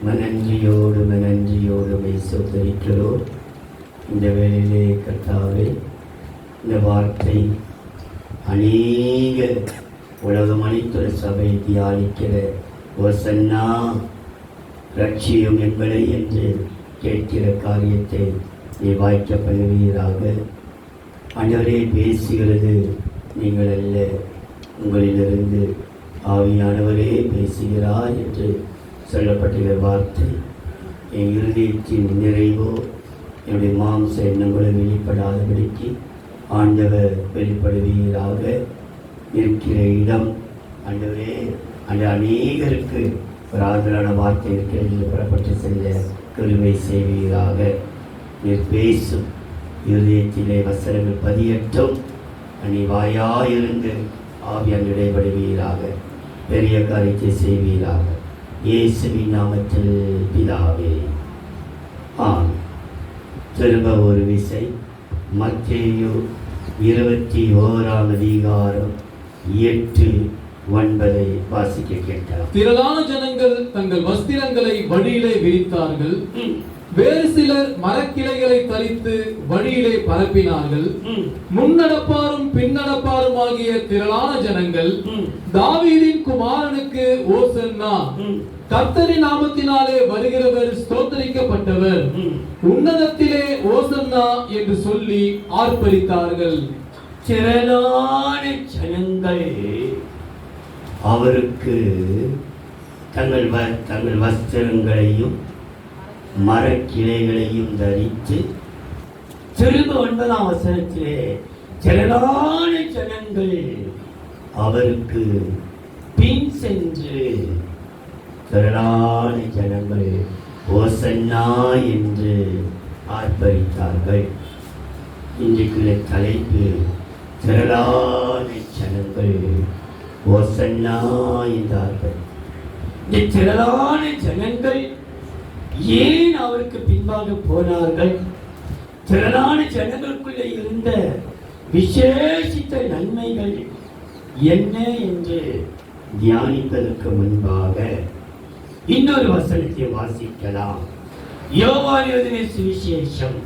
நன்றியோடு சோதரிக்கிறோம். இந்த வேளையிலே கர்த்தாவே, இந்த வார்த்தை அநேக உலகம் அனைத்துள்ள சபை தியானிக்கிற ஓசன்னா ரட்சியம் எங்களை என்று கேட்கிற காரியத்தை நீ வாய்க்க பண்ணுவீராக. ஆண்டவரே, பேசுகிறது நீங்கள் அல்ல, உங்களிலிருந்து ஆவியானவரே பேசுகிறார் என்று சொல்லப்பட்டுள்ள வார்த்தை என் இருதயத்தின் நிறைவோ என்னுடைய மாம்ச எண்ணங்களை வெளிப்படாதபடிக்கு ஆண்டவர் வெளிப்படுவீராக. இருக்கிற இடம் ஆண்டவரே, அந்த அநேகருக்கு ஒரு ஆறுதலான வார்த்தை இருக்கிறது புறப்பட்டு செல்ல கிருபை செய்வீராக. நீர் பேசும் இருதயத்திலே வசனங்கள் பதியட்டும். நீ வாயாயிருந்து ஆவியால் இடைபடுவீராக. பெரிய காரியத்தை செய்வீராக. இயேசுவின் நாமத்தில் பிதாவே, ஆமென். திரும்ப ஒரு விசை மத்தேயு 21:8-9 வாசிக்க கேட்டார். திரளான ஜனங்கள் தங்கள் வஸ்திரங்களை வழியிலே விரித்தார்கள். வேறு சிலர் மரக்கிளைகளை தரித்து வழியிலே பரப்பினார்கள். முன்னடப்பாரும் பின்னடப்பாரும் ஆகிய திரளான ஜனங்கள் தாவீதின் குமாரனுக்கு ஓசன்னா, கர்த்தரின் நாமத்தினாலே வருகிறவர் ஸ்தோத்திரிக்கப்பட்டவர், உன்னதத்திலே ஓசன்னா என்று சொல்லி ஆர்ப்பரித்தார்கள். திரளான ஜனங்கள் அவருக்கு தங்கள் வஸ்திரங்களையும் மரக்கிளைகளையும் தரித்து, திரும்ப 9ஆம் வசனத்திலே திரளான ஜனங்கள் அவருக்கு பின் சென்று, திரளான ஜனங்கள் ஓசன்னா என்று ஆர்ப்பரித்தார்கள். இன்றைக்குள்ள தலைப்பு திரளான ஜனங்கள் ஓசன்னா என்றார்கள். இந்த திரளான ஜனங்கள் ஏன் அவருக்கு பின்பாக போனார்கள்? திரளான ஜனங்களுக்குள்ளே இருந்த விசேஷித்த நன்மைகள் என்ன என்று தியானிப்பதற்கு முன்பாக இன்னொரு வசனத்தை வாசிக்கலாம். யோவான் எழுதின சுவிசேஷம்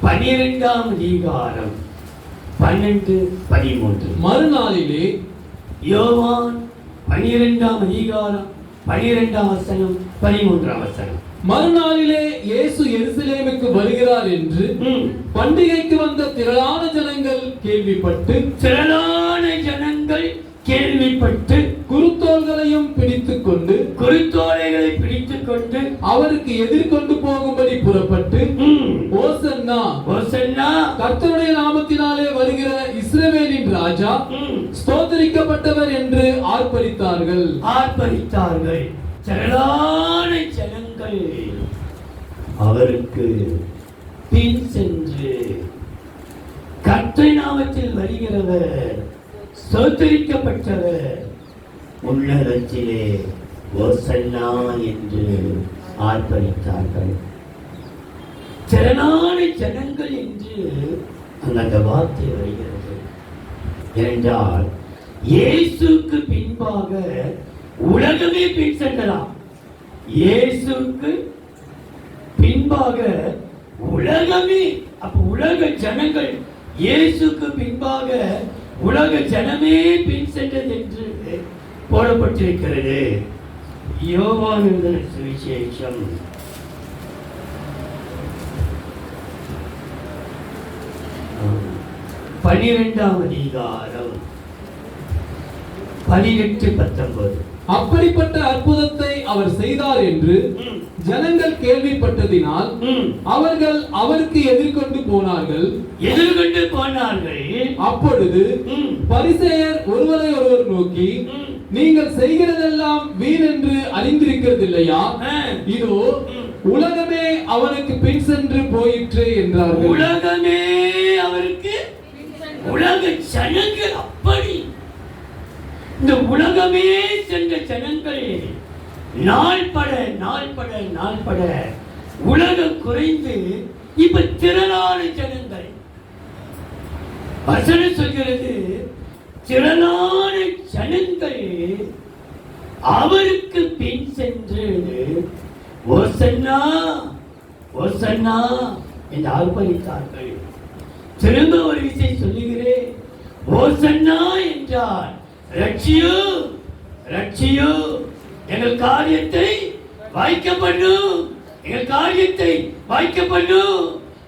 12ஆம் அதிகாரம் 12-13. மறுநாளிலே, யோவான் 12ஆம் அதிகாரம் 12ஆம் வசனம் 13ஆம் வசனம். மறுநாளிலே இயேசு எருசலேமுக்கு வருகிறார் என்று பண்டிகைக்கு வந்த திரளான ஜனங்கள் கேள்விப்பட்டு குருத்தோலைகளை பிடித்துக் கொண்டு அவருக்கு எதிர்கொண்டு போகும்படி புறப்பட்டு, ஓசன்னா, ஓசன்னா, கர்த்தருடைய நாமத்தினாலே வருகிற இஸ்ரவேலின் ராஜா ஸ்தோத்திரிக்கப்பட்டவர் என்று ஆர்ப்பரித்தார்கள். திரளான ஜனங்கள் அவருக்கு பின் சென்று, கர்த்தருடைய நாமத்தில் வருகிறவர் ஸ்தோத்திரிக்கப்பட்டவர், உன்னதத்திலே ஓசன்னா என்று ஆர்ப்பரித்தார்கள். திரளான ஜனங்கள் என்று அந்த வார்த்தை வருகிறது. என்றால் இயேசுக்கு பின்பாக உலகமே பின் சென்றலாம். இயேசுக்கு பின்பாக உலகமே, அப்ப உலக ஜனங்கள், இயேசுக்கு பின்பாக உலக ஜனமே பின் சென்றது என்று போடப்பட்டிருக்கிறது. யோவான் எழுதின சுவிசேஷம் 12ஆம் அதிகாரம் 18-19. அப்படிப்பட்ட அற்புதத்தை அவர் செய்தார் என்று ஜனங்கள் கேள்விப்பட்டதினால் அவர்கள் அவருக்கு எதிர்கொண்டு போனார்கள். அப்பொழுது பரிசேயர் ஒருவரை ஒருவர் நோக்கி, நீங்கள் செய்கிறதெல்லாம் வீண் என்று அறிந்திருக்கிறது இல்லையா? இதோ உலகமே அவனுக்கு பின் சென்று போயிற்று என்றார்கள். உலகமே அவருக்கு, உலக ஜனங்கள், அப்படி இந்த உலகமே சென்ற ஜனங்கள் நாள்பட உலகம் குறைந்து இப்ப திரளான ஜனங்கள். வசனம் சொல்கிறது, திரளான ஜனங்கள் அவருக்கு பின் சென்று ஓசன்னா ஓசன்னா என்று ஆர்ப்பரித்தார்கள். திரும்ப ஒரு விஷயம் சொல்லுகிறேன். ஓசன்னா என்றால் ரட்சியோ ரட்சியோ, எங்கள் காரியத்தை வாய்க்க பண்ணும், எங்கள் காரியத்தை வாய்க்க பண்ணும்,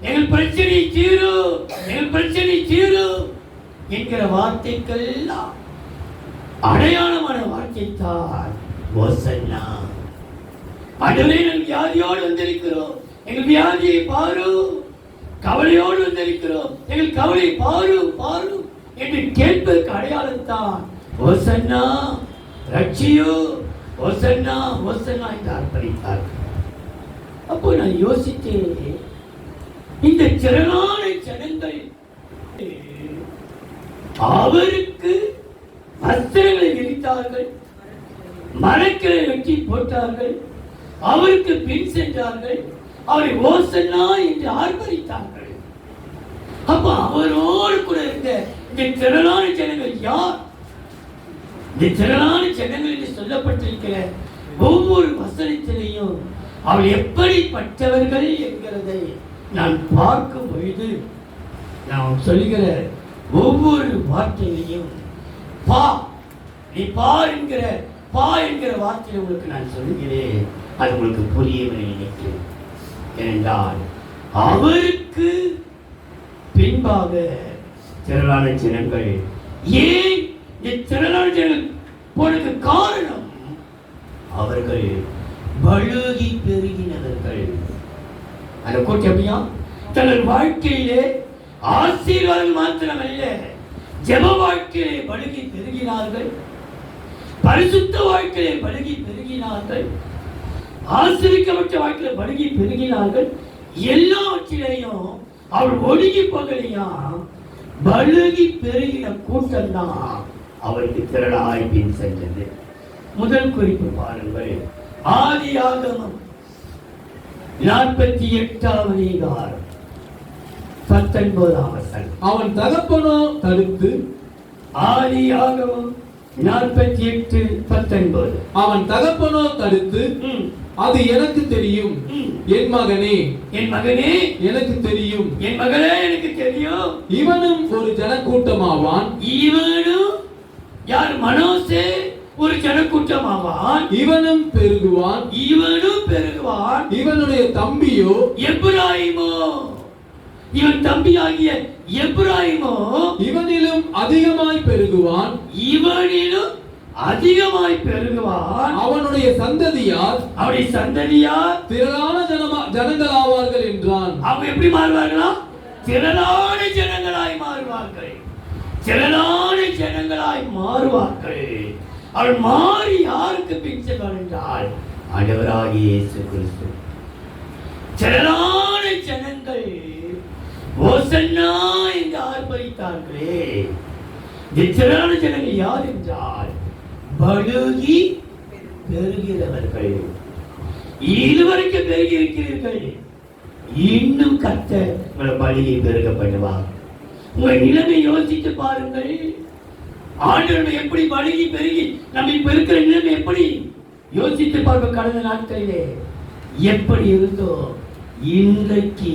எங்கள் பிரச்சனை தீரும், எங்கள் பிரச்சனை தீரும் என்கிற வார்த்தைக்கெல்லாம் அடையாளமான வார்த்தை தான் ஓசன்னா. ஆண்டவரே, நாங்கள் வியாதியோடு வந்திருக்கிறோம், எங்கள் வியாதியை பாரு. கவலையோடு வந்திருக்கிறோம், எங்கள் கவலையை பாரு பாரு என்று கேட்பதற்கு அடையாளம் தான் ஓசன்னா. ரட்சியோ ஓசன்னா ஓசன்னா என்று அர்ப்பணித்தார்கள். அப்போ நான் யோசித்தேன், இந்த திரளான ஜனங்கள் அவருக்கு வஸ்திரங்களை விரித்தார்கள், மரக்களை வெட்டி போட்டார்கள், அவருக்கு பின் சென்றார்கள், அவரை ஓசன்னா என்று ஆர்ப்பரித்தார்கள். அப்ப அவரோடு கூட இருந்த இந்த திரளான ஜனங்கள் யார்? இந்த திரளான ஜனங்கள் என்று சொல்லப்பட்டிருக்கிற ஒவ்வொரு வசனத்திலையும் அவள் எப்படிப்பட்டவர்கள் என்கிறதை நான் பார்க்கும் பொழுது, நான் சொல்லுகிற ஒவ்வொரு வார்த்தையிலையும் பா, நீ பார் என்கிற பா என்கிற வார்த்தையை உங்களுக்கு நான் சொல்லுகிறேன். அது உங்களுக்கு புரியவில்லை நினைக்கிறேன். ஏனென்றால் அவருக்கு பின்பாக திரளான ஜனங்கள், ஏன் இந்த திரளான ஜனங்கள் போனதுக்கு காரணம், அவர்கள் பழுகி பெருகினவர்கள். அந்த கூட்டம் எப்படியா தங்கள் வாழ்க்கையிலே ஆசீர்வாதம் மாத்திரமல்ல, ஜெப வாழ்க்கையிலே பழுகி பெருகினார்கள், பரிசுத்த வாழ்க்கையிலே பழுகி பெருகினார்கள், ஆசீர்வதிக்கப்பட்ட வாழ்க்கையில பழுகி பெருகினார்கள். எல்லாவற்றிலையும் அவள் ஒடுங்கி போகலையா, பழுகி பெருகின கூட்டம் தான் அவருக்கு திரளாய் பின் சென்றது. முதல் குறிப்பு பாருங்கள், ஆதியாகமம் 48வது அதிகாரம் 19வது வசனம். அவன் தகப்பனோ தடுத்து, ஆதியாகமம் 48:19. அவன் தகப்பனோ தடுத்து, அது எனக்கு தெரியும் என் மகனே, என் மகனே எனக்கு தெரியும், என் மகளே எனக்கு தெரியும், இவனும் ஒரு ஜனக்கூட்டமாவான், இவனும் யார்? மனோசே ஒரு ஜனக்கூட்டமாவான், இவனும் பெருகுவான், இவனும் பெருகுவான், இவனுடைய தம்பியோ எப்பிராயீமோ, இவன் தம்பியாகிய எப்பிராயீமோ இவனிலும் அதிகமாய் பெருகுவான், இவனிலும் அதிகமாய் பெருகுவான், அவனுடைய சந்ததியார், அவருடைய சந்ததியார் திரளான ஜனங்களாவார்கள் என்றான். அவங்க எப்படி மாறுவார்களா? திரளான ஜனங்களாய் மாறுவார்கள், திரளான ஜனங்களாய் மாறுவார்கள். அவள் மாறி யாருக்கு பின் செல்வார் என்றால் ஆண்டவராகிய இயேசு கிறிஸ்து. திரளான ஜனங்கள் ஓசன்னா என்று ஆர்ப்பரித்தார்களே, இந்த திரளான ஜனங்கள் யார் என்றால் பழுகி பெருகிறவர்கள். இதுவரைக்கும் பெருகி இருக்கிறீர்கள், இன்னும் கர்த்தர் உங்களை பழுகி பெருக பண்ணுவார். உங்கள் நிலைமை யோசித்து பாருங்கள். ஆண்டவரை எப்படி பழுகி பெருகி நம்ம இப்ப இருக்கிற நிலைமை எப்படி யோசித்து பார்க்க. கடந்த நாட்களிலே எப்படி இருந்தோம், இன்றைக்கு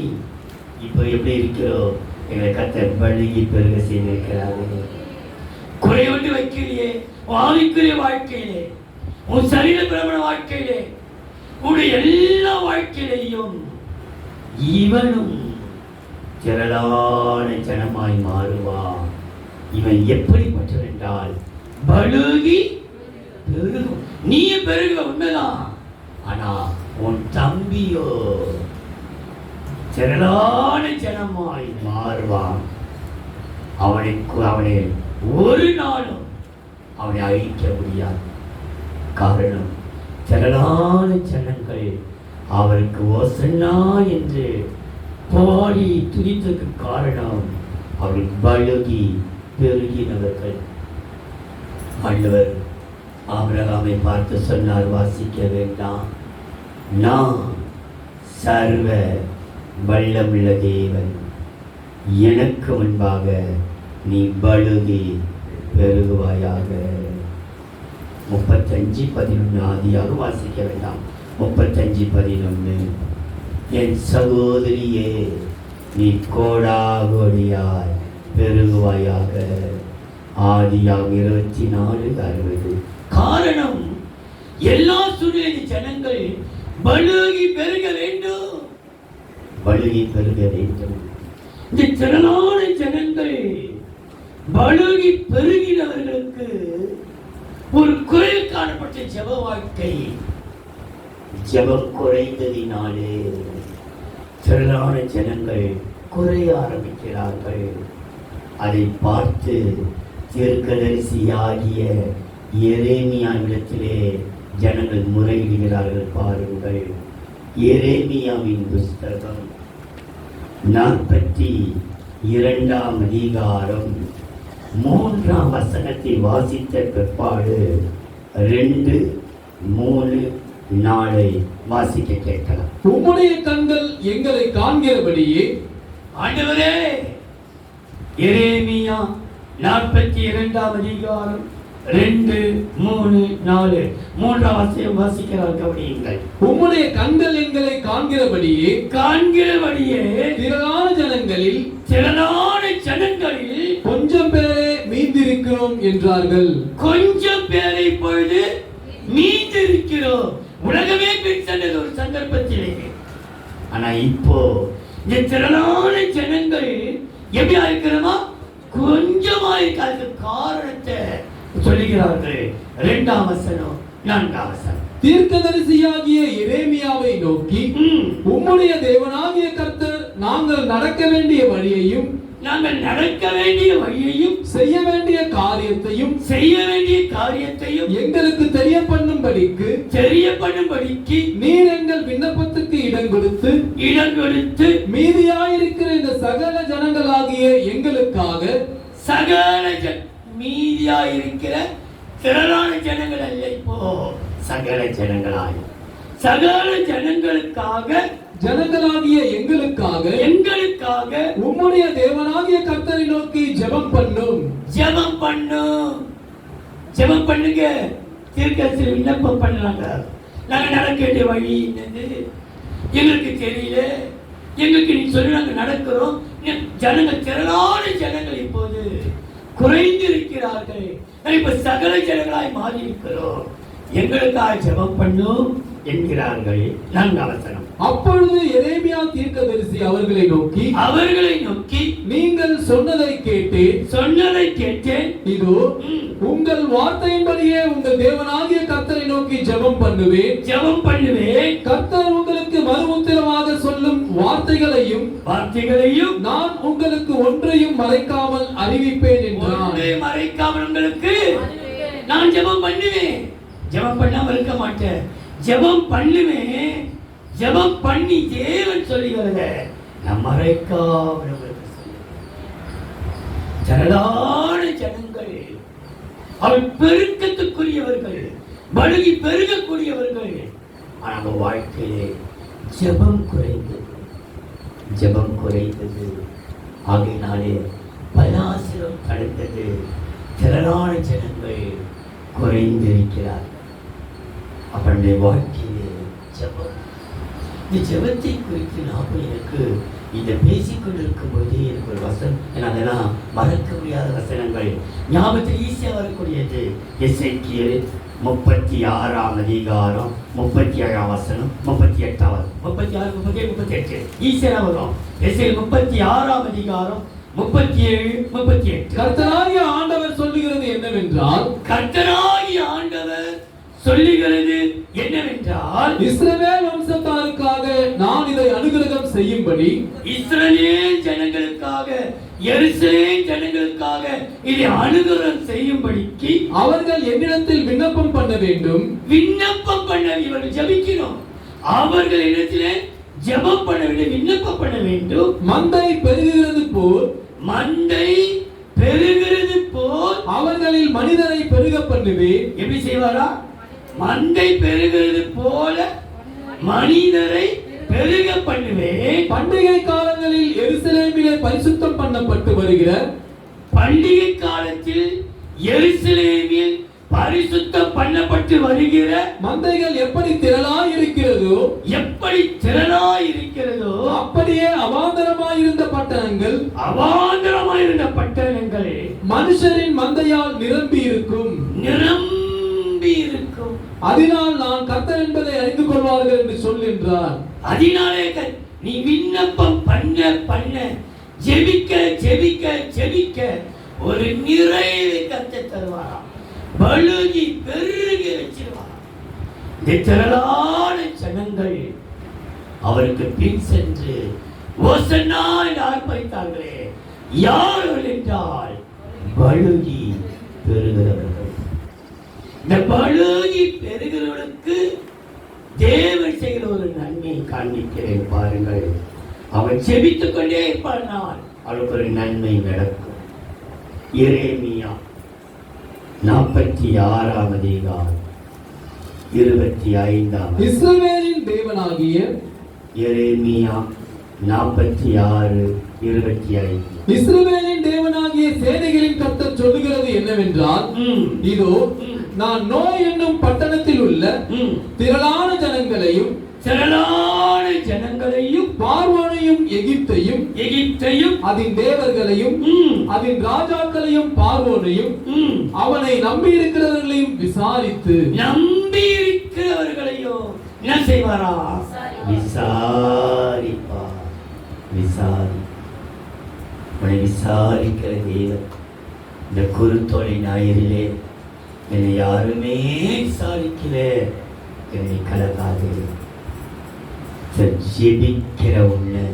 இப்ப எப்படி இருக்கிறோம்? எங்களை கர்த்தர் பழுகி பெருக செய்திருக்கிறார்கள். குறைவொன்று வைக்கலையே, ஆவிக்குரிய வாழ்க்கையிலே, உன் சரீர பிரமண வாழ்க்கையிலே, உன்னுடைய எல்லா வாழ்க்கையிலையும் இவனும் திரளான ஜனமாய் மாறுவான். இவன் எப்படிப்பட்டவன் என்றால் பழுகி பெருகும். நீ பெருக உண்மைதான், ஆனா உன் தம்பியோ திரளான ஜனமாய் மாறுவான். அவனை ஒரு நாளும் அவனை அழிக்க முடியாது. காரணம், திரளான ஜனங்கள் அவருக்கு ஓசன்னா என்று பாடி துதித்ததுக்கு காரணம் அவர்கள் பழுகி பெருகினவர்கள். ஆண்டவர் ஆபிரகாமை பார்த்து சொன்னார், வாசிக்க வேண்டாம், நான் சர்வ வல்லமுள்ள தேவன், எனக்கு முன்பாக நீ பழுகி பெருகுவாயாக. 35:11 ஆதியாக வாசிக்க வேண்டாம். 35:11 என் சகோதரியே, நீ கோடாகோடியாய் பெருகுவாயாக. ஆதியாம் 24:60. காரணம், எல்லா சூழ்நிலை ஜனங்கள் பலுகி பெருக வேண்டும், பலுகி பெருக வேண்டும். இந்த திரளான ஜனங்கள் பலுகி பெருகினவர்களுக்கு ஒரு குறைல் காணப்பட்ட ஜெப வாழ்க்கை. ஜெபம் குறைந்ததினாலே திரளான ஜனங்கள் குறைய ஆரம்பிக்கிறார்கள். அதை பார்த்து தீர்க்கதரிசியாகிய எரேமியாவிடத்திலே ஜனங்கள் முறையிடுகிறார்கள். பாருங்கள், எரேமியாவின் புஸ்தகம் 42 அதிகாரம் 3 வசனத்தை வாசித்த பிற்பாடு 2, 3, 4 வாசிக்க கேட்கலாம். உம்முடைய கண்கள் எங்களை காண்கிறபடியே. ஆண்டவரே, எரேமியா 42 அதிகாரம் 2, 3, 4 மூன்றாம் வசனம் வாசிக்கிறார். கவனியுங்கள். உம்முடைய கண்கள் எங்களை காண்கிறபடியே திரளான ஜனங்களில் கொஞ்சம் பேரை மீந்திருக்கிறோம் என்றார்கள். கொஞ்சம் பேரை இப்பொழுது மீந்திருக்கிறோம். உலகமே பின் சென்றது ஒரு சந்தர்ப்பத்திலே. ஆனா இப்போ இந்த திரளான ஜனங்கள் எப்படி இருக்கிறோமா? கொஞ்சமா இருக்காது. காரணத்தை சொல்லுகிறார்கள். 2ஆம் வசனம் 4ஆம் வசனம். தீர்க்கதரிசியாகிய எரேமியாவை நோக்கி, உம்முடைய தேவனாகிய கர்த்தர் நாங்கள் நடக்க வேண்டிய வழியையும் செய்ய வேண்டிய காரியத்தையும் எங்களுக்கு தெரியப்பண்ணும்படிக்கு நீர் எங்கள் விண்ணப்பத்துக்கு இடம் கொடுத்து மீதியாயிருக்கிற இந்த சகல ஜனங்களாகிய எங்களுக்காக, மீதியாயிருக்கிற திரளான ஜனங்கள் அல்ல, இப்போ சகல ஜனங்களாகிய எங்களுக்காக உம்முடைய தேவனாகிய கர்த்தரை நோக்கி ஜெபம் பண்ணுங்க. தீர்க்கதரிசி விண்ணப்பம் பண்ணலாங்க. நாங்க நடக்க வேண்டிய வழி என்னது எங்களுக்கு தெரியல, எங்களுக்கு நீ சொல்லி நாங்க நடக்கிறோம். திரளான ஜனங்கள் இப்போது குறைந்திருக்கிறார்கள். இப்ப சகல ஜனங்களாய் மாறி இருக்கிறோம். எங்களுக்காக ஜெபம் பண்ணும் என்கிறார்கள். 4ஆம் வசனம். அப்பொழுது எரேமியா தீர்க்கதரிசி அவர்களை நோக்கி நீங்கள் சொன்னதை கேட்டேன். இதோ உங்கள் வார்த்தையின்படியே உங்கள் தேவனாகிய கர்த்தரை நோக்கி ஜெபம் பண்ணுவேன். கர்த்தர் உங்களுக்கு மறுஉத்திரமாக சொல்லும் வார்த்தைகளையும் நான் உங்களுக்கு ஒன்றையும் மறைக்காமல் அறிவிப்பேன் என்றார். மறைக்காமல் உங்களுக்கு நான் ஜெபம் பண்ணுவேன். ஜெபம் பண்ணாம இருக்க மாட்டேன். ஜெபம் பண்ணுவேன். ஜெபம் பண்ணி தேவன் சொல்லுகிறத நான் மறைக்காமல் திரளான ஜனங்கள், அவள் பெருக்கத்துக்குரியவர்கள், பலுகி பெருகக்கூடியவர்கள். ஆனால் வாழ்க்கையிலே ஜெபம் குறைந்தது. ஆகையினாலே பலாசிரம் தடுத்தது. திரளான ஜனங்கள் குறைந்திருக்கிறார். அவருடைய வாழ்க்கையிலே ஜெபம். இந்த ஜெபத்தை குறித்து நாம் எனக்கு இதை பேசிக்கொண்டிருக்கும் போதே எனக்கு ஒரு வசனம், அதெல்லாம் மறக்க முடியாத வசனங்கள் ஞாபகத்தில் ஈஸியாக வரக்கூடியது. எசேக்கியேல் 36 அதிகாரம் 37 வசனம் 38 36 37 38 ஈஸியாக வரும். எசேக்கியேல் 36 அதிகாரம் 37 38. கர்த்தராகிய ஆண்டவர் சொல்லுகிறது என்னவென்றால் இஸ்ரவேல் வம்சத்தாருக்காக நான் இதை அனுகிரகம் செய்யும்படி, இஸ்ரவேல் ஜனங்களுக்காக, எருசலேம் ஜனங்களுக்காக இதை அனுகிரகம் செய்யும்படிக்கு அவர்கள் என்னிடத்தில் விண்ணப்பம் பண்ண வேண்டும். இவர்கள் ஜெபிக்கணும். அவர்கள் இடத்திலே ஜெபம் பண்ண வேண்டும், விண்ணப்பம் பண்ண வேண்டும். மந்தை பெருகுகிறது போல் அவர்களில் மனிதரை பெருக பண்ணுவேன். எப்படி செய்வாரா? மந்தை பெருகிறது போல மனிதரை பெருக பண்ணுவேன். பண்டிகை காலங்களில் எருசலேமிலே பரிசுத்தம் பண்ணப்பட்டு வருகிற, பண்டிகை காலத்தில் எருசலேமில் பரிசுத்தம் பண்ணப்பட்டு வருகிற மந்தைகள் எப்படி திரளாய் இருக்கிறதோ எப்படி திரளாய் இருக்கிறதோ அப்படியே அவாந்தரமாயிருந்த பட்டணங்கள் அவாந்தரமாயிருந்த பட்டணங்கள் மனுஷரின் மந்தையால் நிரம்பி இருக்கும். அதனால் நான் கர்த்தர் என்பதை அறிந்து கொள்வார்கள் என்று சொல்கின்றார். அதனாலே நீ விண்ணப்பம் பண்ண பண்ண ஜெபிக்க ஜெபிக்க ஜெபிக்க ஒரு நிறைவை கர்த்தர் தருவாராம். பலுகி பெருகி வச்சிருவாராம். இந்த திரளான ஜனங்கள் அவருக்கு பின் சென்று ஓசன்னா என்று ஆர்ப்பரித்தார்களே. யார்கள் என்றால் பலுகி பெறுகிறவர்கள். இந்த பலுகி பெறுகிறவர்களுக்கு தேவன் செய்கிற ஒரு நன்மையை காண்பிக்கிறேன் பாருங்கள். அவன் செபித்துக் கொண்டே இருப்பானால் அவளுக்கு ஒரு நன்மை நடக்கும். எரேமியா 46 அதிகாரம் 25. இஸ்ரவேலின் தேவனாகிய எரேமியா 46:25. இஸ்ரவேலின் தேவனாகிய சேனைகளின் கர்த்தர் சொல்லுகிறது என்னவென்றால், இதோ நான் நோய் என்னும் பட்டணத்தில் உள்ள திரளான ஜனங்களையும் பார்வோனையும் எகிப்தையும் அதன் தேவர்களையும் அதன் ராஜாக்களையும் பார்வோனையும் அவனை நம்பி இருக்கிறவர்களையும் என்ன செய்வாரா? விசாரிப்பார். விசாரிக்கிற தேவன். இந்த குருத்தோலை ஞாயிறிலே என்னை யாருமே விசாரிக்கல, என்னை கலக்காது. ஜெபிக்கிற உன்னை,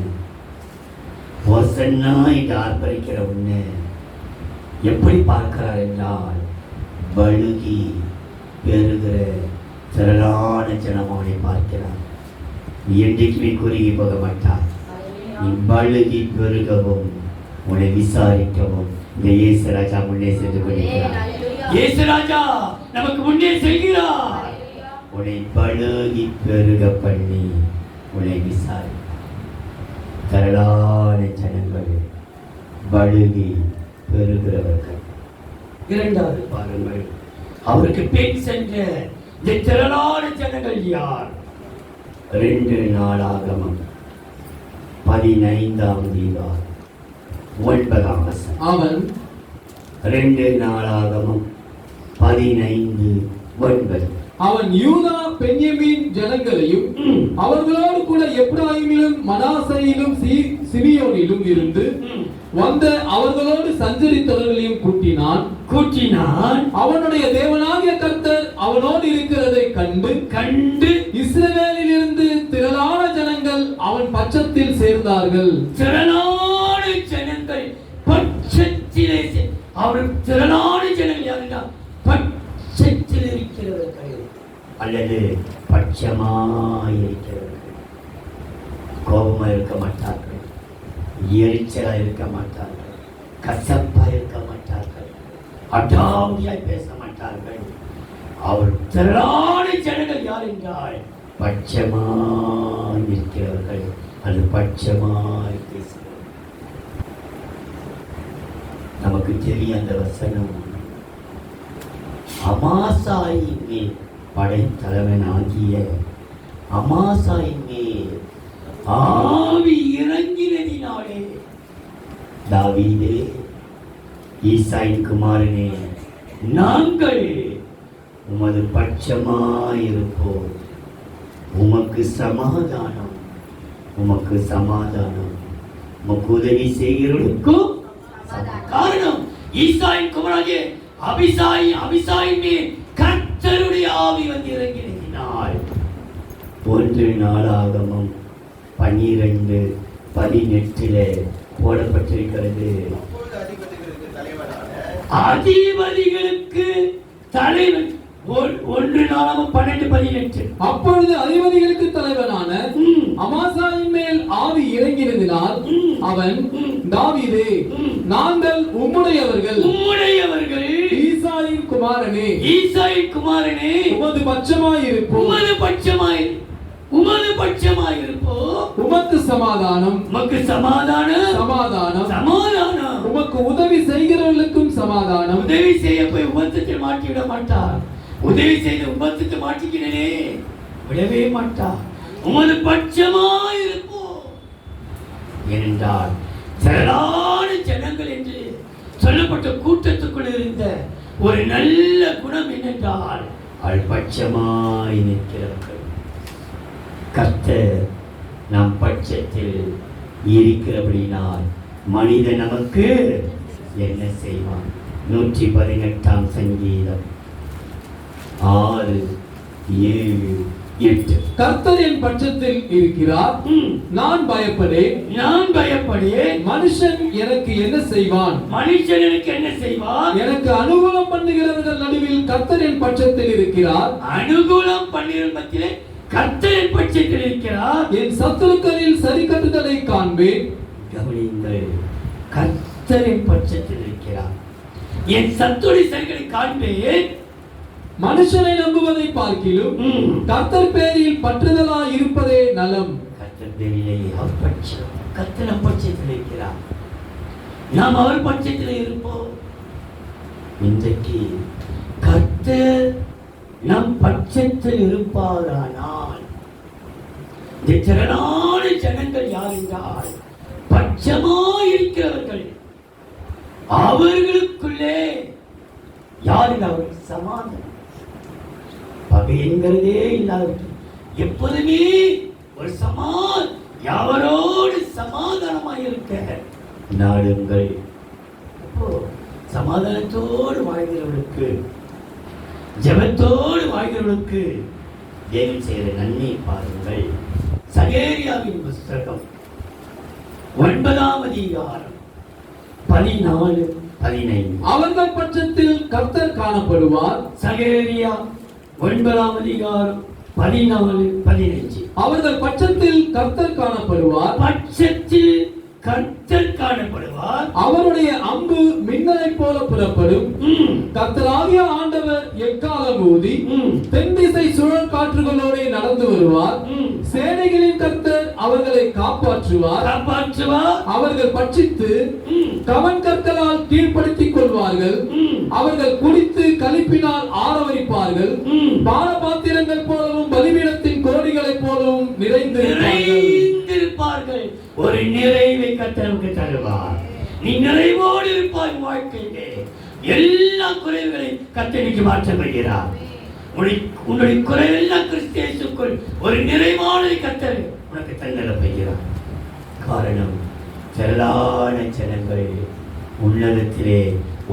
வசனாய் ஆர்ப்பரிக்கிற உன்னை எப்படி பார்க்கிறார் என்றால், பலுகி பெறுகிற திரளான ஜனமானை பார்க்கிறார். நீ என்றைக்குமே குறுகி போக மாட்டார். நீ பலுகி பெருகவும் உன்னை விசாரிக்கவும் இந்த இயேசு ராஜா முன்னே சென்று கொண்டிருக்கிறார். இயேசு ராஜா நமக்கு முன்னே செல்கிறார். உன்னை பலுகி பெருக பண்ணி உன்னை விசாரி. திரளான ஜனங்கள் பலுகி பெறுகிறவர்கள். இரண்டாவது பாருங்கள், அவருக்கு பின் சென்ற இந்த திரளான ஜனங்கள் யார்? 2 நாளாகமம் 15 அதிகாரம் 9. அவன் 2 நாளாகமம் 15:9. அவன் யூதா பென்யமீன் ஜனங்களையும் அவர்களோடு கூட எப்ராயிமிலும் மனாசையிலும் சிமியோனிலும் இருந்து வந்த அவர்களோடு சஞ்சரித்தவர்களையும் கூட்டினான். அவனுடைய தேவனாகிய கர்த்தர் அவனோடு இருக்கிறதை கண்டு இஸ்ரவேலில் இருந்து திரளான ஜனங்கள் அவன் பட்சத்தில் சேர்ந்தார்கள். திரளான ஜனங்கள் பட்சத்திலே, அவர் திரளான ஜனங்கள் யாருன்னா பட்சத்தில் இருக்கிறவர்கள் அல்லது பட்சமாயிருக்கிறவர்கள். கோபமா இருக்க மாட்டார்கள், எரிச்சலா இருக்க மாட்டார்கள், கசப்பா இருக்க மாட்டார்கள், அடாமியாய் பேச மாட்டார்கள். அவர் திரளான ஜனங்கள் யார் என்றால் பட்சமாய் இருக்கிறவர்கள், அது பட்சமாய் பேசுகிறவர்கள். நமக்கு தெரியும் அந்த வசனம். அமாசாயின் மேல் படைத்தலைவன் ஆகிய அமாசாயின் மேல் ஆவி இறங்கினதினாலே, தாவீதே, ஈசாயின் குமாரனே, நாங்கள் உமது பட்சமாயிருப்போம். உமக்கு சமாதானம், உமக்கு சமாதானம். உமக்கு உதவி செய்கிறவர்களுக்கும் காரணம் ஈசாயின் குமாரனே அபிசாயின் மேல் கர்த்தருடைய ஆவி வந்து இறங்கினார். 1 நாளாகமம் 12:18 போடப்பட்டிருக்கிறது. அதிபதிகளுக்கு தலைவன். 1 நாளாகமம் 12:18. அப்பொழுது அதிபதிகளுக்கு தலைவனான அமாசாயின் மேல் ஆவி இறங்கினதினால் அவன், தாவீதே, நாங்கள் உம்முடையவர்கள், ஈசாயின் குமாரனே, உமது பட்சமாயிருப்போம், உமக்கு சமாதானம், உமக்கு உதவி செய்கிறவர்களுக்கும் சமாதானம். உதவி செய்ய போய் உபத்திரத்தில் மாட்டிவிட மாட்டார். உதவி செய்த உபத்திரத்தை மாட்டிக்கிறேனே விடவே மாட்டார். உமது பட்சமாயிருப்போம். ஏனென்றால் திரளான ஜனங்கள் என்று சொல்லப்பட்ட கூட்டத்துக்குள் இருந்த ஒரு நல்ல குணம் என்னென்றால் அவள் பட்சமாய் நிற்கிறார்கள். கர்த்தர் நம் பட்சத்தில் இருக்கிறபடினால் மனிதன் நமக்கு என்ன செய்வான்? 118 சங்கீதம் 6, 7, 8. கர்த்தர் என் பட்சத்தில் இருக்கிறார், நான் பயப்படேன். மனுஷன் எனக்கு என்ன செய்வான்? எனக்கு அனுகூலம் பண்ணுகிறவர்கள் நடுவில் கர்த்தர் என் பட்சத்தில் இருக்கிறார். அனுகூலம் பண்ணுகிற மத்தியிலே கர்த்தர் என் பட்சத்தில் இருக்கிறார். என் சத்துருக்களில் சரி கட்டுதலை காண்பேன். கவனியுங்கள், கர்த்தர் என் பட்சத்தில் இருக்கிறார். என் சத்துருடைய சரிகளை காண்பேன். மனுஷனை நம்புவதை பார்க்கிலும் கர்த்தர் பேரில் பற்றுதலாய் இருப்பதே நலம். கர்த்தர் பேரிலே அவர் பட்சம், கர்த்தர் நம் பட்சத்தில் இருக்கிறார். நாம் அவர் பட்சத்தில் இருப்போம். இன்றைக்கு கர்த்தர் நம் பட்சத்தில் இருப்பாரானால் இந்த திரளான ஜனங்கள் யார் என்றால் பட்சமாயிருக்கிறவர்கள். அவர்களுக்குள்ளே யாருக்கு அவர்கள் சமாதானம், பகை என்கிறதே இல்லாதவர்கள் எப்போதுமே ஒரு யாவரோடு சமாதானமாக இருக்க நாடுங்கள். சமாதானத்தோடு வாழ்கிறவர்களுக்கு, ஜெபத்தோடு வாழ்கிறவர்களுக்கு தேவன் செய்கிற நன்மை பாருங்கள். சகேரியாவின் புஸ்தகம் 9ஆம் அதிகாரம் 14, 15. அவர்கள் பட்சத்தில் கர்த்தர் காணப்படுவார். சகேரியா 9ஆம் அதிகாரம் 14, 15. அவர்கள் பட்சத்தில் கர்த்தர் காணப்படுவார். பட்சத்தில் கர்த்தர் காணப்படுவார். அவருடைய அம்பு மின்னலை போல புறப்படும். கர்த்தராகிய ஆண்டவர் எக்காலம் ஊதி தென் திசை சுழல் காற்றுகளோடு நடந்து வருவார். சேனைகளின் கர்த்தர் அவர்களை காப்பாற்றுவார். அவர்கள் பட்சித்து கவன் கற்களால் கீழ்ப்படுத்திக் கொள்வார்கள். அவர்கள் குடித்து களிப்பினால் ஆரவரிப்பார்கள். பானபாத்திரங்கள் போலவும் பலிபீடத்தின் கோடிகளைப் போலவும் நிறைந்திருப்பார்கள். ஒரு நிறைவை கர்த்தருக்கு தருவார். நீ நிறைவோடு இருப்பாய். வாழ்க்கையிலே எல்லா குறைவுகளையும் கர்த்தருக்கு மாற்றப்படுகிறார். உன்னுடைய குறைவெல்லாம் கிறிஸ்தேசுக்குள் ஒரு நிறைவானதை கர்த்தர் உனக்கு தந்தரப்படுகிறார். காரணம், திரளான ஜனங்கள் உன்னதத்திலே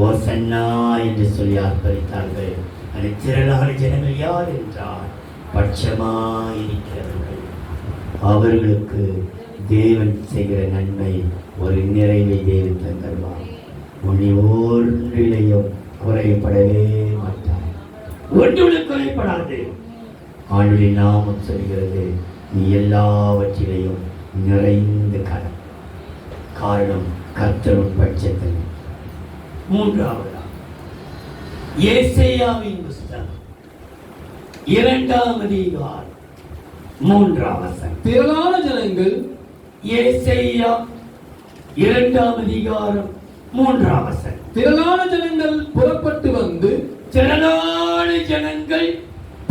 ஓசன்னா என்று சொல்லி ஆர்ப்பரித்தார்கள். அந்த திரளான ஜனங்கள் யார் என்றால் பட்சமாயிருக்கிறவர்கள். அவர்களுக்கு தேவன் செய்கிற நன்மை ஒரு நிறைவை தேவன் தந்தருவார். உன்னை ஒன்றிலையும் குறைபடவே மாட்டார். ஒன்றுடைய குறைபடாது. ஆண்டுடைய நாமம் சொல்கிறது, நீ எல்லாவற்றிலையும் நிறைந்து காரணம் கர்த்தரும் பட்சத்தில். மூன்றாவதா ஏசாயாவின் புஸ்தகம் 2ஆம் அதிகாரம் 3ஆம் வசனம். திரளான ஜனங்கள், ஏசாயா 2ஆம் அதிகாரம் 3ஆம் வசனம். திரளான ஜனங்கள் புறப்பட்டு வந்து, திரளான ஜனங்கள்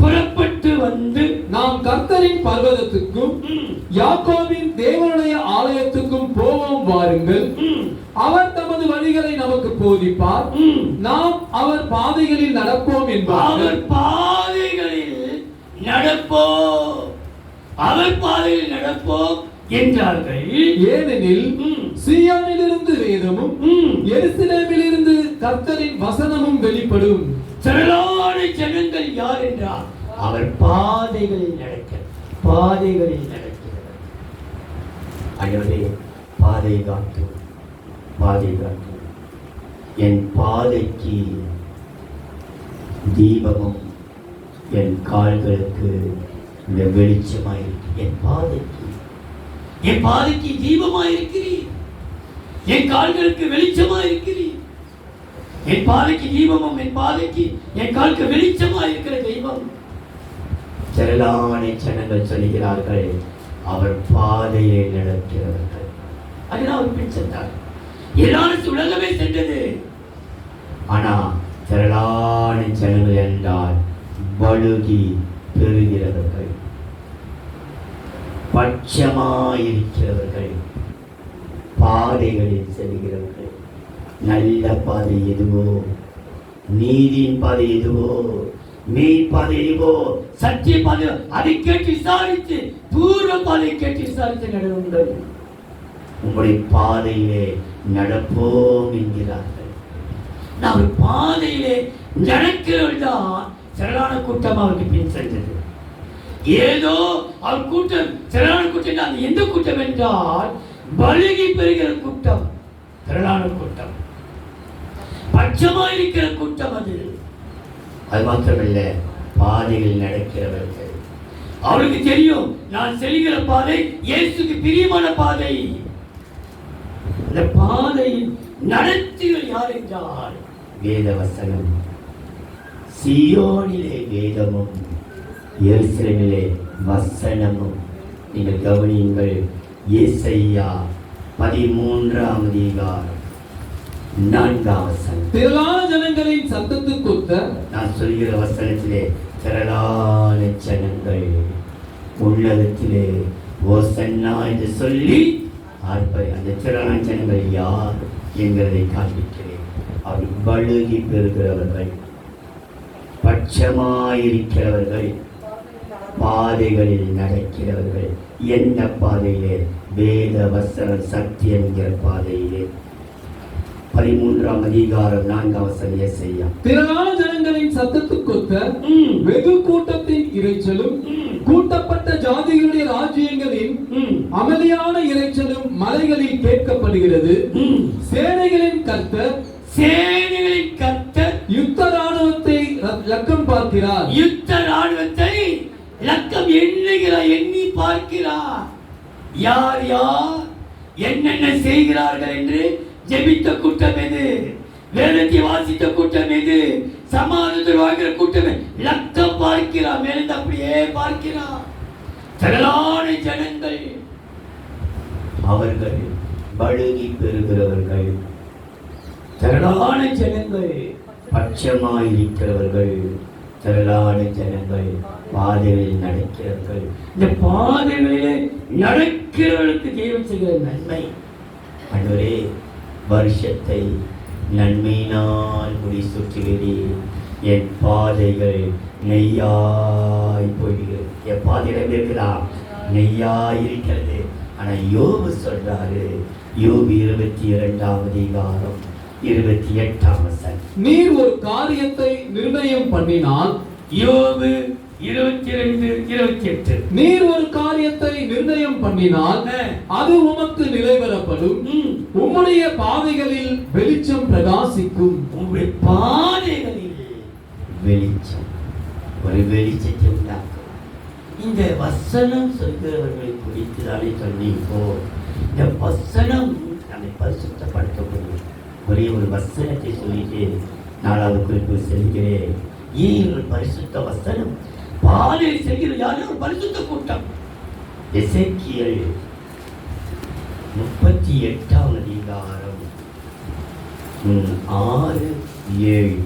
புறப்பட்டு வந்து, நாம் கர்த்தரின் பர்வதத்துக்கும் யாக்கோபின் தேவனுடைய ஆலயத்துக்கும் போவோம் வாருங்கள். அவர் தமது வழிகளை நமக்கு போதிப்பார். நாம் அவர் பாதைகளில் நடப்போம் என்பார். அவர் பாதைகளில் நடப்போம், அவர் பாதையில் நடப்போம் என்றார்கள். ஏனெனில் சீயோனிலிருந்து வேதமும் எருசலேமிலிருந்து கர்த்தரின் வசனமும் வெளிப்படும். திரளான ஜனங்கள் யார் என்றால் அவர் பாதைகளில் நடக்கிறார். ஆண்டவரே, பாதை காட்டும், பாதை காட்டும். என் பாதைக்கு தீபமும் என் கால்களுக்கு இந்த வெளிச்சமாயிருக்கு. என் பாதைக்கு தீபமாயிருக்கிறீர், என் கால்களுக்கு வெளிச்சமாயிருக்கிறீர். என் பாதைக்கு தீபமும் என் பாதைக்கு என் காலுக்கு வெளிச்சமாயிருக்கிற தெய்வம். திரளான ஜனங்கள் சொல்கிறார்கள், அவர் பாதையை நடக்கிறவர்கள். அதனால் அவர் பின் சென்றார். எல்லாரும் உலகமே சென்றது. ஆனா திரளான ஜனங்கள் என்றால் பலுகி பெறுகிறவர்கள், பட்சமாயிருக்கிறவர்கள், பாதைகளில் செல்கிறவர்கள். நல்ல பாதை எதுவோ, நீதியின் பாதை எதுவோ, மெய் பாதை எதுவோ, சத்திய பாதை அதை கேட்டு விசாரித்து, பூர்வ பாதை கேட்டு விசாரித்து நடவுங்கள். உங்களுடைய பாதையிலே நடப்போம் என்கிறார்கள். நான் ஒரு பாதையிலே நடக்கிறவர்கள் தான் திரளான கூட்டம் அவருக்கு பின் சென்றது. ஏதோ அவர் கூட்டம் திரளான கூட்டம், அது எந்த கூட்டம் என்றால் பலுகி பெறுகிற கூட்டம், திரளான கூட்டம், பட்சமாயிருக்கிற கூட்டம். அது மாத்திரமல்ல, பாதையில் நடக்கிறவர்கள். அவருக்கு தெரியும் நான் செல்கிற பாதை இயேசுக்கு பிரியமான பாதை. இந்த பாதையில் நடத்திகள் யார் என்றால் வேத வசனம். சீயோனிலே வேதமும் எருசலேமிலே வசனமும். நீங்கள் கவனியுங்கள், ஏசாயா 13ஆம் அதிகாரம் 4ஆம் வசனம். திரளான ஜனங்களின் சத்தத்துக்கொத்த, நான் சொல்கிற வசனத்திலே திரளான ஜனங்கள் உள்ளத்திலே ஓசன்னா என்று சொல்லி அந்த திரளான ஜனங்கள் யார் என்கிறதை காண்பிக்கிறேன். அவர் பலுகி பெறுகிறவர்கள், பட்சமாயிருக்கிறவர்கள், பாதைகளில் நடக்கிறவர்கள். என்ன பாதையிலே? வேத வசன சத்தியம் என்கிற பாதையிலே. 13ஆம் அதிகாரம் 4ஆம் வசனம். ஏசாயா திரளான ஜனங்களின் சத்தத்துக்கொத்த வெகு கூட்டத்தின் இரைச்சலும் கூட்டப்பட்ட ஜாதிகளுடைய ராஜ்யங்களின் அமைதியான இரைச்சலும் மலைகளில் கேட்கப்படுகிறது. சேனைகளின் கர்த்தர் யுத்த ராணுவத்தை லக்கம் பார்க்கிறார். யுத்த ராணுவத்தை லக்கம் எண்ணுகிறார், எண்ணி பார்க்கிறார். யார் யார் என்னென்ன செய்கிறார்கள் என்று ஜெபித்த கூட்டம் எது, வேதத்தை வாசித்த கூட்டம் எது, சமாதானத்தில் வாழ்கிற கூட்டம் லக்கம் பார்க்கிறார். மேலிருந்து அப்படியே பார்க்கிறார். திரளான ஜனங்கள், அவர்கள் பலுகி பெறுகிறவர்கள், திரளான ஜனங்கள், பட்சமாயிருக்கிறவர்கள், திரளான ஜனங்கள், பாதைகளில் நடக்கிறவர்கள். இந்த பாதைகளிலே நடக்கிறவர்களுக்கு தெய்வம் செய்கிற நன்மை. ஆண்டவரே, வருஷத்தை நன்மையினால் முடி சுற்றுகிறேன். என் பாதைகள் நெய்யாய் போகிறது. என் பாதைகள் இருக்குதா? நெய்யாய் இருக்கிறது. ஆனா யோபு சொல்றாரு, யோபு 22ஆம் அதிகாரம் 28ஆம் வசனம். நீர் ஒரு காரியத்தை நிர்ணயம் பண்ணினால், யோபு 22:28. நீர் ஒரு காரியத்தை நிர்ணயம் பண்ணினால் அது உமக்கு நிலைவரப்படும். உம்முடைய பாதைகளில் வெளிச்சம் பிரகாசிக்கும். உங்களுடைய பாதைகளில் வெளிச்சம், ஒரு வெளிச்சத்தை உண்டாக்கும். இந்த வசனம் சொல்கிறவர்களை குறித்து தானே சொன்னீங்கோ. இந்த வசனம் நம்மை பரிசுத்தப்படுத்தக்கூடிய ஒரே ஒரு வசனத்தை சொல்லிட்டு 4வது குறிப்பு செல்கிறேன். ஏன் ஒரு பரிசுத்த வசனம்? பாதையில் செல்கிற யாரும் ஒரு பரிசுத்த கூட்டம். எசேக்கியேல் 38ஆம் அதிகாரம் 6-7.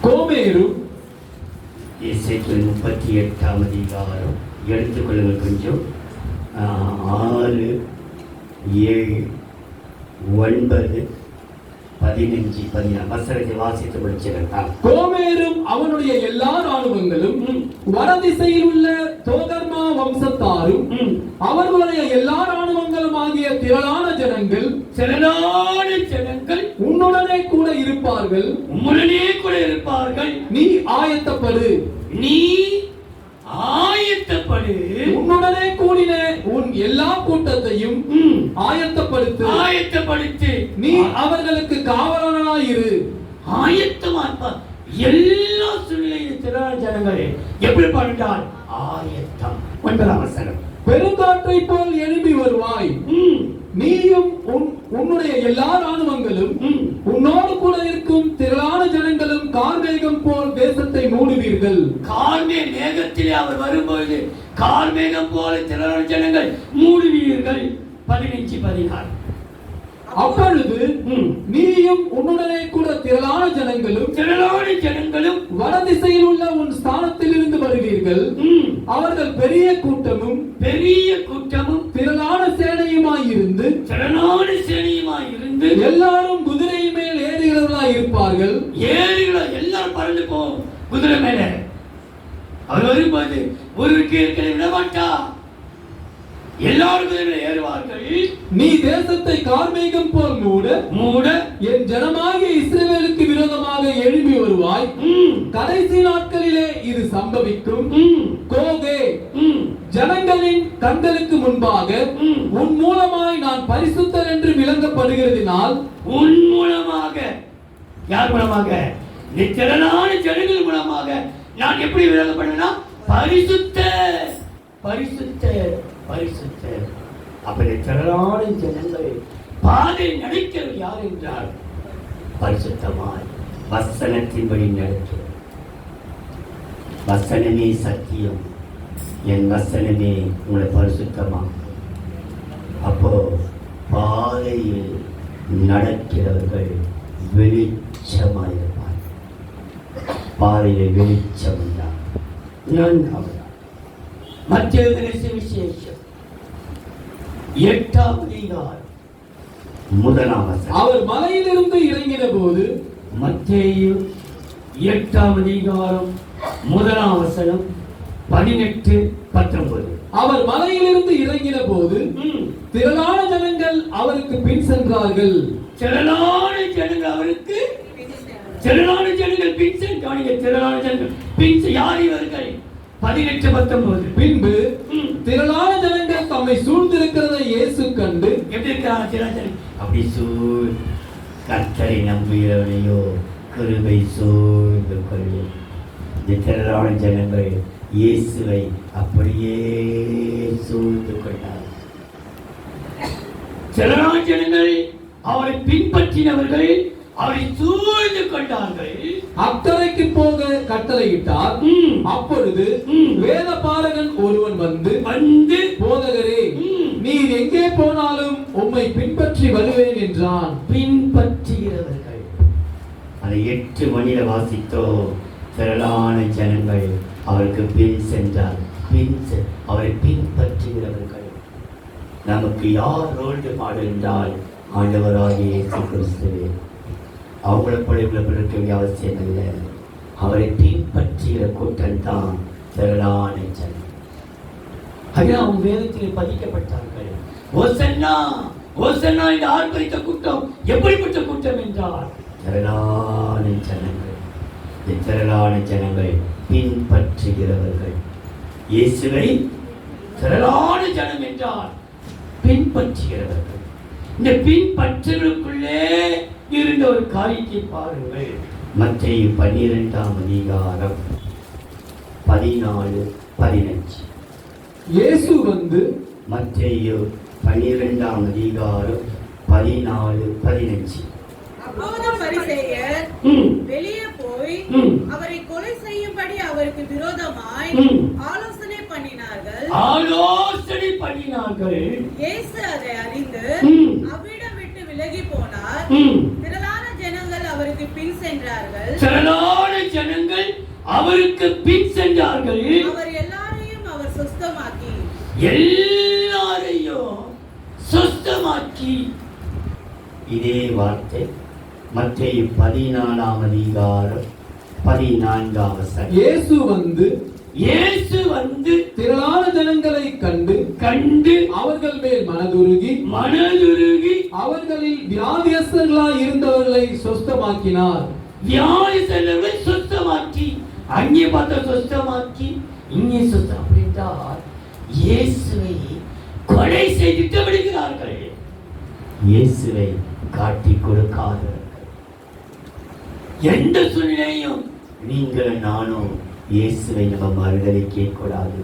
கோமேரும் எசேக்கியேல் 38ஆம் அதிகாரம் எடுத்துக்கொள்ளுங்கள் கொஞ்சம். 6, 7, 9, 15, 16 வசனத்தை வாசித்து முடிச்சிருக்கான். கோமேரும் அவனுடைய எல்லா ராணுவங்களும் வடதிசையில் உள்ள தோகர்மா வம்சத்தாரும் அவர்களுடைய எல்லா ராணுவங்களும் ஆகிய திரளான ஜனங்கள் உன்னுடனே கூட இருப்பார்கள். நீ ஆயத்தப்படு, நீ ஆயத்தப்படு. உன்னுடனே கூடின உன் எல்லா கூட்டத்தையும் ஆயத்தப்படுத்து. நீ அவர்களுக்கு காவலனாயிரு. ஆயத்தமா எல்லா சூழ்நிலையிலும் திரளான ஜனங்களே எப்படி பண்ணிட்டால் ஆயத்தம். 9ஆம் வசனம். பெருங்காற்றை போல் எழும்பி வருவாய். நீயும் உன்னுடைய எல்லா ராணுவங்களும் உன்னோடு கூட இருக்கும் திரளான ஜனங்களும் கார்மேகம் போல் தேசத்தை மூடுவீர்கள். மேகத்திலே அவர் வரும்போது கார்மேகம் போல திரளான ஜனங்கள் மூடுவீர்கள். 15, 16. அப்பொழுது நீயும் உன்னுடனே கூட திரளான ஜனங்களும் வடதிசையில் உள்ள உன் ஸ்தானத்தில் இருந்து வருவீர்கள். அவர்கள் பெரிய கூட்டமும் திரளான சேனையுமாயிருந்து எல்லாரும் குதிரை மேல் ஏறுகிறவர்களாய் இருப்பார்கள். எல்லாரும் பறந்து போ குதிரை மேல. அவர் வரும்போது ஒருவருக்கு இருக்கிற விடமாட்டா, எல்லாரும் ஏறுவார்கள். நீ தேசத்தை கார்மேகம் போல் மூட என் ஜனமாகிய இஸ்ரவேலுக்கு விரோதமாக எழும்பி வருவாய். கடைசி நாட்களிலே இது சம்பவிக்கும். கோகே, ஜனங்களின் கண்களுக்கு முன்பாக உன் மூலமாய் நான் பரிசுத்தர் என்று விளங்கப்படுகிறதினால், உன் மூலமாக, யார் மூலமாக? நிச்சயமான ஜனங்கள் மூலமாக நான் எப்படி விளங்கப்படுவேன்னா பரிசுத்தர். அப்படி திரளான ஜனங்கள் பாதை நடக்கிறது யார் என்றால் பரிசுத்தமாய் வசனத்தின்படி நடக்கிறது. வசனமே சத்தியம், என் வசனமே உங்களை பரிசுத்தமாகும். அப்போ பாதையில் நடக்கிறவர்கள் வெளிச்சமாயிருப்பார். பாதையில் வெளிச்சம் உண்டாகும். மத்திய விசேஷம் 8ஆம் அதிகாரம் 1ஆம் வசனம். அவர் மலையிலிருந்து இறங்கின போது, மத்தேயு 8ஆம் அதிகாரம் 1ஆம் வசனம் 18-19. அவர் மலையிலிருந்து இறங்கின போது திரளான ஜனங்கள் அவருக்கு பின் சென்றார்கள். திரளான ஜனங்கள் பின் சென்றார்கள். திரளான ஜனங்கள் பின் யார் இவர்கள்? 18-19. பின்பு திரளான ஜனங்கள் தம்மை சூழ்ந்திருக்கிறதை இயேசு கண்டு, எப்படி இருக்கிறார்? அப்படி கர்த்தரை நம்புகிறவனையோ கிருபை சூழ்ந்து கொள்ளும். இந்த திரளான ஜனங்கள் இயேசுவை அப்படியே சூழ்ந்து கொண்டார். திரளான ஜனங்கள் அவரை பின்பற்றினவர்கள் அவரை சூழ்ந்து கொண்டார்கள். அக்கரைக்கு போக கட்டளையிட்டார். அப்பொழுது வேத பாரகன் ஒருவன் வந்து போதகரே, நீர் எங்கே போனாலும் உம்மை பின்பற்றி வருவேன் என்றான். பின்பற்றுகிறவர்கள் அதை 8 மணியில வாசித்தோ. திரளான ஜனங்கள் அவருக்கு பின் சென்றார். அவரை பின்பற்றுகிறவர்கள். நமக்கு யார் ரோல் மாடல் என்றால் ஆண்டவராகிய இயேசு கிறிஸ்துவே. அவங்கள படைப்பில் அவசியம் இல்லை. அவரை பின்பற்றுகிற கூட்டம் தான் திரளான ஜனம். அவங்க வேதத்தில் பதிக்கப்பட்டார்கள். ஓசன்னா இந்த ஆர்ப்பரித்த கூட்டம் எப்படிப்பட்ட கூட்டம் என்றால் திரளான ஜனங்கள். திரளான ஜனங்கள் பின்பற்றுகிறவர்கள். இயேசுவை திரளான ஜனம் என்றால் பின்பற்றுகிறவர்கள். இந்த பின்பற்றுகளுக்குள்ளே இருந்த ஒரு காரியத்தை பாருங்கள். மத்தேயு 12ஆம் அதிகாரம் 14-15. இயேசு வந்து மத்தேயு 12ஆம் அதிகாரம் 14-15. அப்போது பரிசேயர் வெளியே போய் அவரை கொலை செய்யும்படி அவருக்கு விரோதமாய் ஆலோசனை பண்ணினார்கள். இயேசு அதை அறிந்து அவ்விடம் விட்டு விலகி போனார். திரளான ஜனங்கள் அவருக்கு பின் சென்றார்கள். அவர் எல்லாரையும் சுத்தமாக்கி இதே வார்த்தை மத்தேயு 14ஆம் அதிகாரம் 14ஆம் வசனம். இயேசு வந்து திரளான ஜனங்களை கண்டு அவர்கள் மேல் மனதுருகி அவர்களில் வியாதியஸ்தர்களாய் இருந்தவர்களை சுத்தமாக்கினார். சுத்தமாக்கி அங்கே பார்த்த சுத்தமாக்கி இங்கே சுத்தம். அப்படின்றால் இயேசுவை கொலை செய்து விடுகிறார்கள். இயேசுவை காட்டி கொடுக்காதவர்கள். எந்த சூழ்நிலையும் நீங்கள் நானும் இயேசுவை நம்ம மறுதலிக்க கூடாது.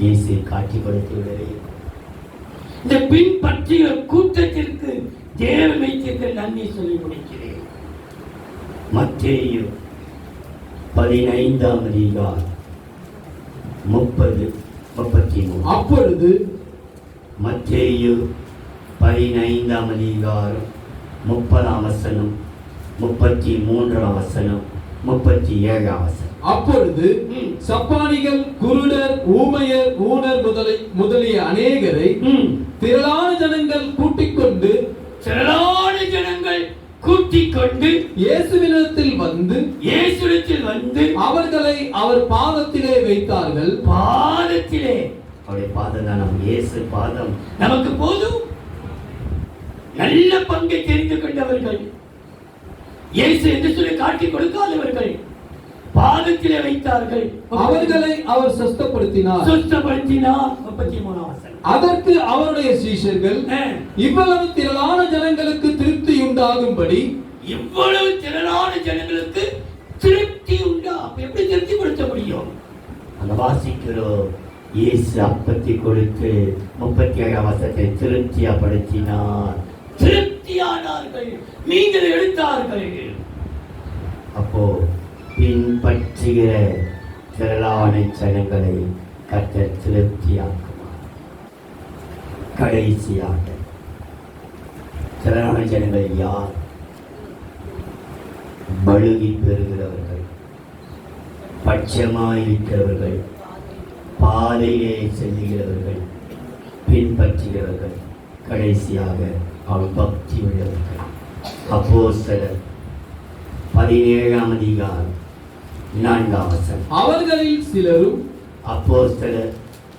இயேசு காட்டி கொடுத்து விடவே. இந்த பின்பற்றிய கூட்டத்திற்கு தேவன் வைத்திருக்கிற நன்மை சொல்லி முடிக்கிறேன். மத்தேயு 15ஆம் அதிகாரம் 30-33. அப்பொழுது மத்தேயு 15ஆம் அதிகாரம் 30ஆம் வசனம், 33ஆம் வசனம், 37ஆம் வசனம். அப்பொழுது சப்பானிகள், குருடர், ஊமையர், ஊனர் முதலிய அநேகரை திரளான ஜனங்கள் கூட்டிக் கொண்டு இயேசுவினிடத்தில் வந்து அவர்களை அவர் பாதத்திலே வைத்தார்கள். பாதத்திலே, அவருடைய பாதம் தான் நம்ம இயேசு பாதம் நமக்கு போதும். நல்ல பங்கை தெரிந்து கொண்டவர்கள், இயேசு என்று சொல்லி காட்டிக் கொடுக்காதவர்கள் பாதத்திலே வைத்தார்கள். அவர்களை அவர் சுத்தப்படுத்தினார். 33ஆம் வசனம். அதற்கு அவருடைய சீஷர்கள், இவ்வளவு திரளான ஜனங்களுக்கு திருப்தி உண்டாகும்படி, இவ்வளவு திரளான ஜனங்களுக்கு திருப்தி உண்டா? எப்படி திருப்திப்படுத்த முடியும்? அந்த வாசிக்கிறோம், இயேசு அப்பத்தை கொடுத்து 37ஆம் வசனத்தை திருப்தியாப்படுத்தினார். திருப்தியானார்கள், மீண்டும் எடுத்தார்கள். அப்போ பின்பற்றுகிற திரளான ஜனங்களை கர்த்தர் திருப்தியாக்குவார். கடைசியாக திரளான ஜனங்கள் யார்? பழுகி பெறுகிறவர்கள், பட்சமாயிருக்கிறவர்கள், பாதையிலே செல்லுகிறவர்கள், பின்பற்றுகிறவர்கள், கடைசியாக அவர் பக்தி உள்ளவர்கள். அப்போஸ்தலர் 17ஆம் அதிகாரம் 4ஆம் வசனம். அவர்களில் சிலரும், அப்போஸ்தலர்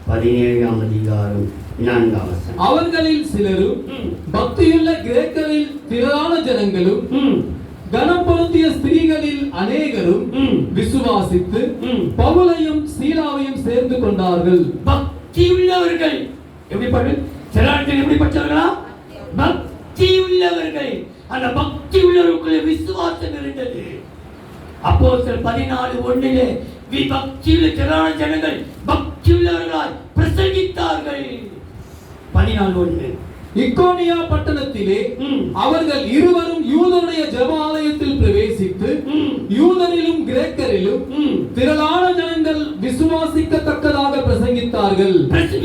17ஆம் அதிகாரம் 4ஆம் வசனம். அவர்களில் சிலரும் பக்தியுள்ள கிரேக்கரில் திரளான ஜனங்களும் கனம் பொருந்திய ஸ்திரீகளில் அநேகரும் விசுவாசித்து பவுலையும் சீலாவையும் சேர்ந்து கொண்டார்கள். பக்தி உள்ளவர்கள் எப்படிப்பட்டவர்களா? பக்தி உள்ளவர்கள். அந்த பக்தி உள்ளவர்களுக்குள்ள விசுவாசம் இருந்தது. அப்போஸ்தலர் 14:1 பக்தியுள்ள திரளான ஜனங்கள் பக்தியுள்ளவர்களாய் பிரசங்கித்தார்கள். 14:1. இக்கோனியா பட்டணத்திலே அவர்கள் இருவரும் யூதருடைய ஜெபாலயத்தில் பிரவேசித்து யூதரிலும் கிரேக்கரிலும் திரளான ஜனங்கள் விசுவாசிக்கத்தக்கதாக பிரசங்கித்தார்கள்.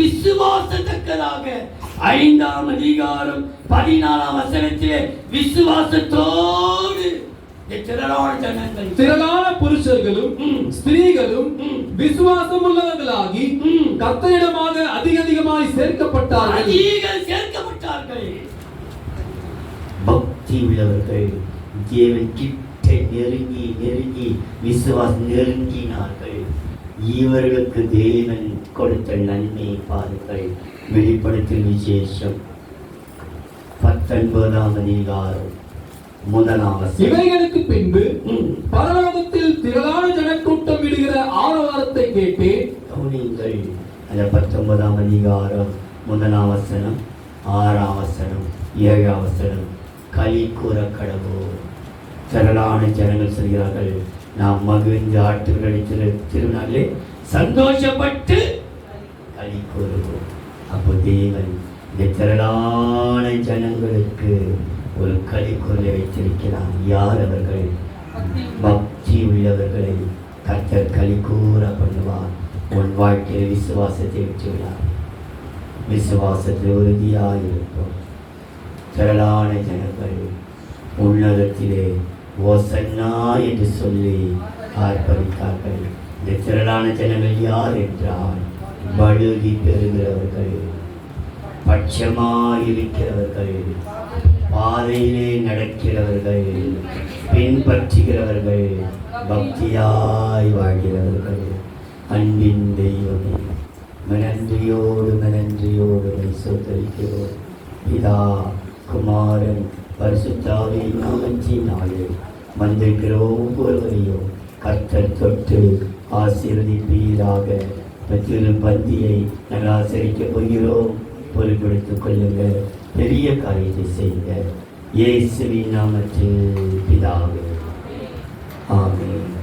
விசுவாசத்தக்கதாக 5ஆம் அதிகாரம் 14ஆம் வசனத்திலே விசுவாசத்தோடு திரளான புருஷர்களும் ஸ்திரீகளும் விசுவாசம் உள்ளவர்களாகி கர்த்தரிடமாக அதிகமாய் சேர்க்கப்பட்டார்கள். பக்தி உள்ளவர்கள் தேவன் கிட்ட நெருங்கி விசுவாசம் நெருங்கினார்கள். இவர்களுக்கு தேவன் கொடுத்த நன்மை பாருங்கள். வெளிப்படுத்தல் விசேஷம் 19ஆம் அதிகாரம் 1ஆம் வசனம். இவைகளுக்கு பின்பு பரலோகத்தில் திரளான ஜனக்கூட்டம் விடுகிற ஆரவாரத்தை கேட்டேன். கவனியுங்கள், அந்த 19ஆம் அதிகாரம் 1ஆம் வசனம், 6ஆம் வசனம், 7ஆம் வசனம். களி கூற கடவுள். திரளான ஜனங்கள் சொல்கிறார்கள், நாம் மகிழ்ந்து ஆட்டுகளை திருநாளே சந்தோஷப்பட்டு களி கூறுவோம். அப்போ தேவன் இந்த திரளான ஜனங்களுக்கு ஒரு களிக்குரலை வைத்திருக்கிறார். யார் அவர்கள்? பக்தி உள்ளவர்களை கர்த்தர் களிக்கூற பண்ணுவார். உன் வாழ்க்கையில் விசுவாசத்தை வச்சுள்ளார். விசுவாசத்தில் உறுதியாக இருக்கும். திரளான ஜனங்கள் உன்னதத்திலே ஓசன்னா என்று சொல்லி ஆர்ப்பரித்தார்கள். இந்த திரளான ஜனங்கள் யார் என்றால் பழுகி பெறுகிறவர்கள், பட்சமாயிருக்கிறவர்கள், பாதையிலே நடக்கிறவர்கள், பின்பற்றுகிறவர்கள், பக்தியாய் வாழ்கிறவர்கள். அன்பின் தெய்வமே, மனன்றியோடு சோதரிக்கிறோம். பிதா, குமாரன், பரிசுத்தாவின் நாமத்தினாலே வந்திருக்கிற ஒவ்வொருவரையும் கர்த்தர் தொட்டு ஆசீர்வதிப்பீராக. திரு பந்தியை நாங்கள் ஆசரிக்கப் போகிறோம். பொறுப்பெடுத்துக் கொள்ளுங்கள். பெரிய காரியத்தை செய்யுங்க. இயேசுவின் நாமத்தில் பிதாவே, ஆமென்.